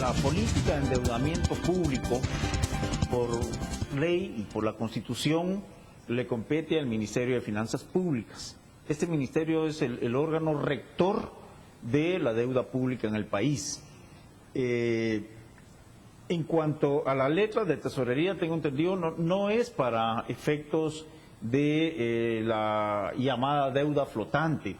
la política de endeudamiento público, por ley y por la Constitución, le compete al Ministerio de Finanzas Públicas. Este ministerio es el órgano rector de la deuda pública en el país. En cuanto a la letra de tesorería, tengo entendido, no es para efectos de la llamada deuda flotante.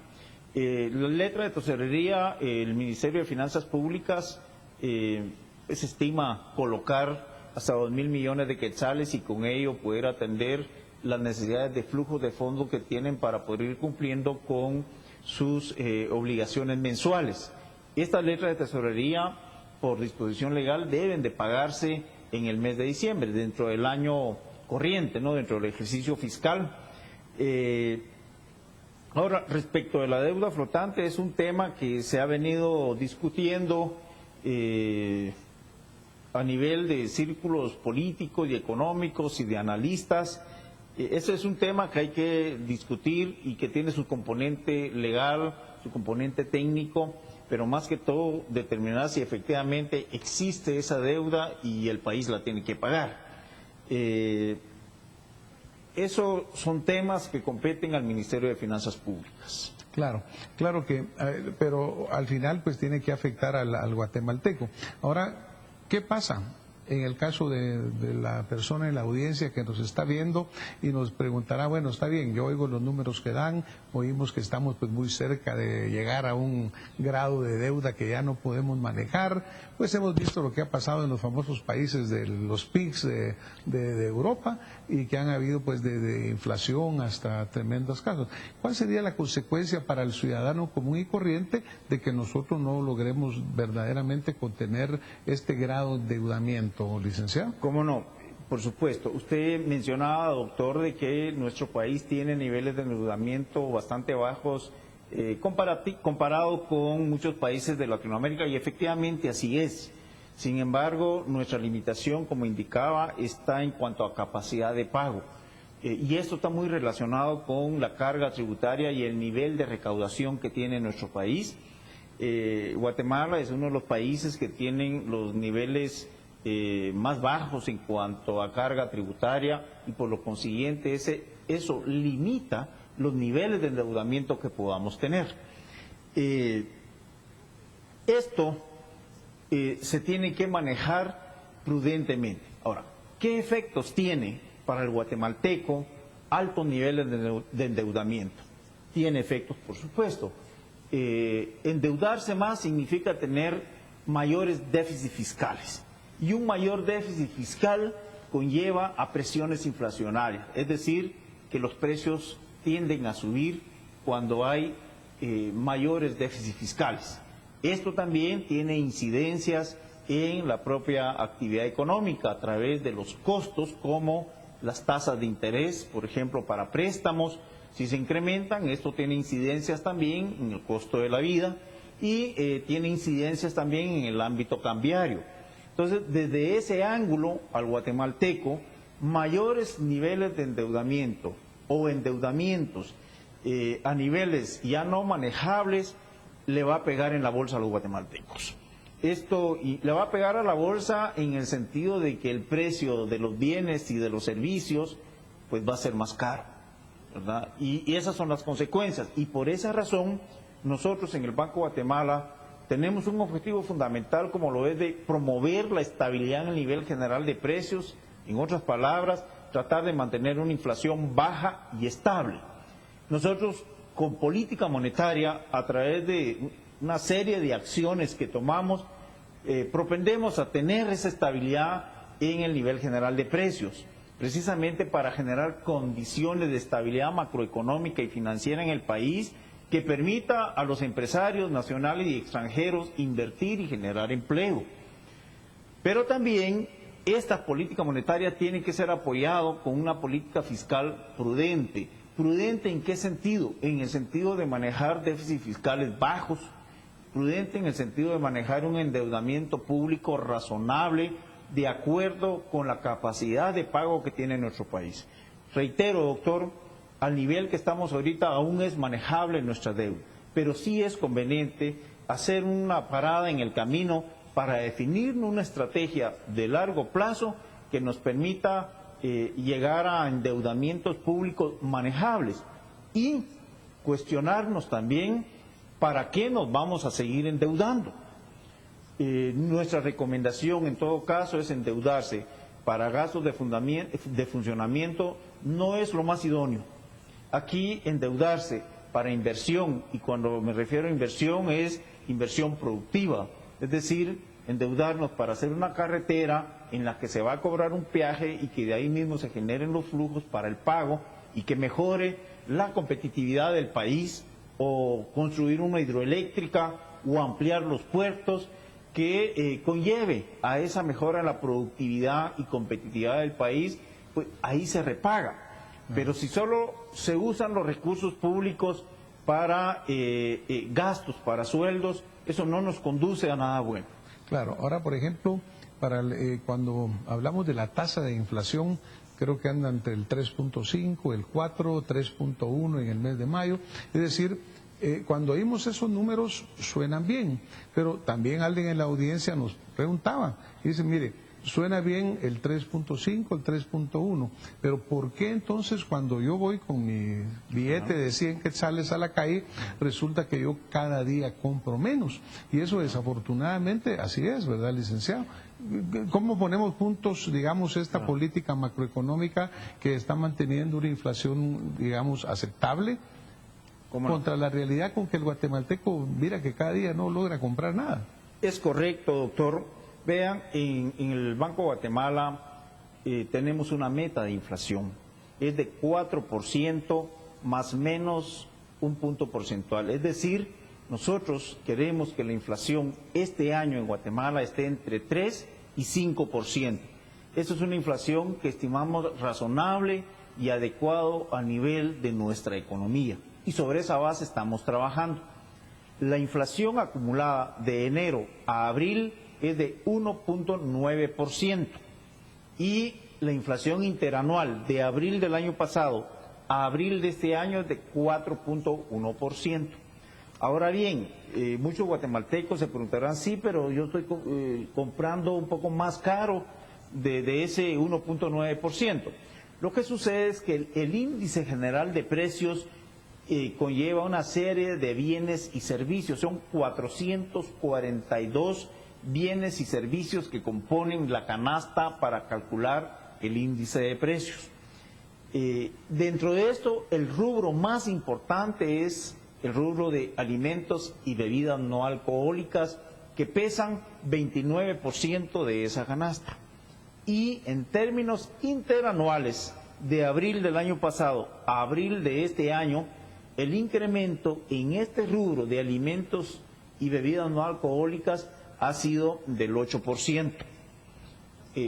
La letra de tesorería, el Ministerio de Finanzas Públicas se estima colocar hasta 2.000 millones de quetzales y con ello poder atender las necesidades de flujo de fondos que tienen para poder ir cumpliendo con sus obligaciones mensuales. Estas letras de tesorería, por disposición legal, deben de pagarse en el mes de diciembre, dentro del año corriente, ¿no?, dentro del ejercicio fiscal. Ahora, respecto de la deuda flotante, es un tema que se ha venido discutiendo a nivel de círculos políticos y económicos y de analistas. Ese es un tema que hay que discutir y que tiene su componente legal, su componente técnico, pero más que todo determinar si efectivamente existe esa deuda y el país la tiene que pagar. Esos son temas que competen al Ministerio de Finanzas Públicas. Claro, claro que, pero al final pues tiene que afectar al guatemalteco. Ahora, ¿qué pasa en el caso de la persona en la audiencia que nos está viendo y nos preguntará, bueno, está bien, yo oigo los números que dan, oímos que estamos pues muy cerca de llegar a un grado de deuda que ya no podemos manejar, pues hemos visto lo que ha pasado en los famosos países de los PIGS de Europa y que han habido pues de inflación hasta tremendos casos. ¿Cuál sería la consecuencia para el ciudadano común y corriente de que nosotros no logremos verdaderamente contener este grado de endeudamiento, licenciado? ¿Cómo no? Por supuesto. Usted mencionaba, doctor, de que nuestro país tiene niveles de endeudamiento bastante bajos comparado con muchos países de Latinoamérica, y efectivamente así es. Sin embargo, nuestra limitación, como indicaba, está en cuanto a capacidad de pago. Y esto está muy relacionado con la carga tributaria y el nivel de recaudación que tiene nuestro país. Guatemala es uno de los países que tienen los niveles más bajos en cuanto a carga tributaria y por lo consiguiente eso limita los niveles de endeudamiento que podamos tener. Esto se tiene que manejar prudentemente. Ahora, ¿qué efectos tiene para el guatemalteco altos niveles de endeudamiento? Tiene efectos, por supuesto. Endeudarse más significa tener mayores déficits fiscales. Y un mayor déficit fiscal conlleva a presiones inflacionarias, es decir, que los precios tienden a subir cuando hay mayores déficits fiscales. Esto también tiene incidencias en la propia actividad económica a través de los costos, como las tasas de interés, por ejemplo, para préstamos. Si se incrementan, esto tiene incidencias también en el costo de la vida y tiene incidencias también en el ámbito cambiario. Entonces, desde ese ángulo, al guatemalteco, mayores niveles de endeudamiento o endeudamientos a niveles ya no manejables, le va a pegar en la bolsa a los guatemaltecos. Esto le va a pegar a la bolsa en el sentido de que el precio de los bienes y de los servicios pues va a ser más caro, ¿verdad? Y esas son las consecuencias. Y por esa razón, nosotros en el Banco Guatemala tenemos un objetivo fundamental, como lo es de promover la estabilidad en el nivel general de precios. En otras palabras, tratar de mantener una inflación baja y estable. Nosotros, con política monetaria, a través de una serie de acciones que tomamos, propendemos a tener esa estabilidad en el nivel general de precios, precisamente para generar condiciones de estabilidad macroeconómica y financiera en el país que permita a los empresarios nacionales y extranjeros invertir y generar empleo. Pero también esta política monetaria tiene que ser apoyada con una política fiscal prudente. ¿Prudente en qué sentido? En el sentido de manejar déficits fiscales bajos, prudente en el sentido de manejar un endeudamiento público razonable, de acuerdo con la capacidad de pago que tiene nuestro país. Reitero, doctor, al nivel que estamos ahorita aún es manejable nuestra deuda, pero sí es conveniente hacer una parada en el camino para definir una estrategia de largo plazo que nos permita llegar a endeudamientos públicos manejables y cuestionarnos también para qué nos vamos a seguir endeudando. Nuestra recomendación en todo caso es endeudarse para gastos de funcionamiento no es lo más idóneo. Aquí endeudarse para inversión, y cuando me refiero a inversión es inversión productiva, es decir, endeudarnos para hacer una carretera en la que se va a cobrar un peaje y que de ahí mismo se generen los flujos para el pago y que mejore la competitividad del país, o construir una hidroeléctrica o ampliar los puertos que conlleve a esa mejora en la productividad y competitividad del país, pues ahí se repaga. Pero si solo se usan los recursos públicos para gastos, para sueldos, eso no nos conduce a nada bueno. Claro, ahora por ejemplo, cuando hablamos de la tasa de inflación, creo que anda entre el 3.5, el 4, 3.1 en el mes de mayo, es decir, cuando oímos esos números suenan bien, pero también alguien en la audiencia nos preguntaba, y dice, mire, suena bien el 3.5, el 3.1, pero ¿por qué entonces cuando yo voy con mi billete de 100 quetzales a la calle, resulta que yo cada día compro menos? Y eso desafortunadamente así es, ¿verdad, licenciado? ¿Cómo ponemos puntos, digamos, esta política macroeconómica que está manteniendo una inflación, digamos, aceptable contra la realidad con que el guatemalteco mira que cada día no logra comprar nada? Es correcto, doctor. Vean, en el Banco de Guatemala tenemos una meta de inflación, es de 4% más menos un punto porcentual. Es decir, nosotros queremos que la inflación este año en Guatemala esté entre 3 y 5%. Eso es una inflación que estimamos razonable y adecuado a nivel de nuestra economía. Y sobre esa base estamos trabajando. La inflación acumulada de enero a abril es de 1.9% y la inflación interanual de abril del año pasado a abril de este año es de 4.1%. Ahora bien, muchos guatemaltecos se preguntarán, sí, pero yo estoy comprando un poco más caro de ese 1.9%. Lo que sucede es que el índice general de precios conlleva una serie de bienes y servicios, son 442 bienes y servicios que componen la canasta para calcular el índice de precios. Dentro de esto, el rubro más importante es el rubro de alimentos y bebidas no alcohólicas, que pesan 29% de esa canasta. Y en términos interanuales, de abril del año pasado a abril de este año, el incremento en este rubro de alimentos y bebidas no alcohólicas ha sido del 8%,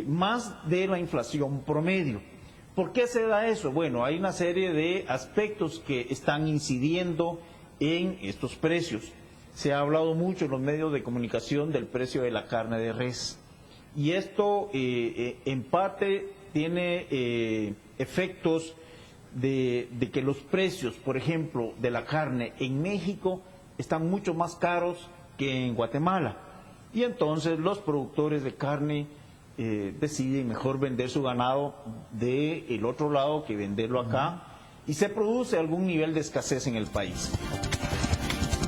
más de la inflación promedio. ¿Por qué se da eso? Bueno, hay una serie de aspectos que están incidiendo en estos precios. Se ha hablado mucho en los medios de comunicación del precio de la carne de res. Y esto en parte tiene efectos de que los precios, por ejemplo, de la carne en México están mucho más caros que en Guatemala. Y entonces los productores de carne deciden mejor vender su ganado del otro lado que venderlo acá, y se produce algún nivel de escasez en el país.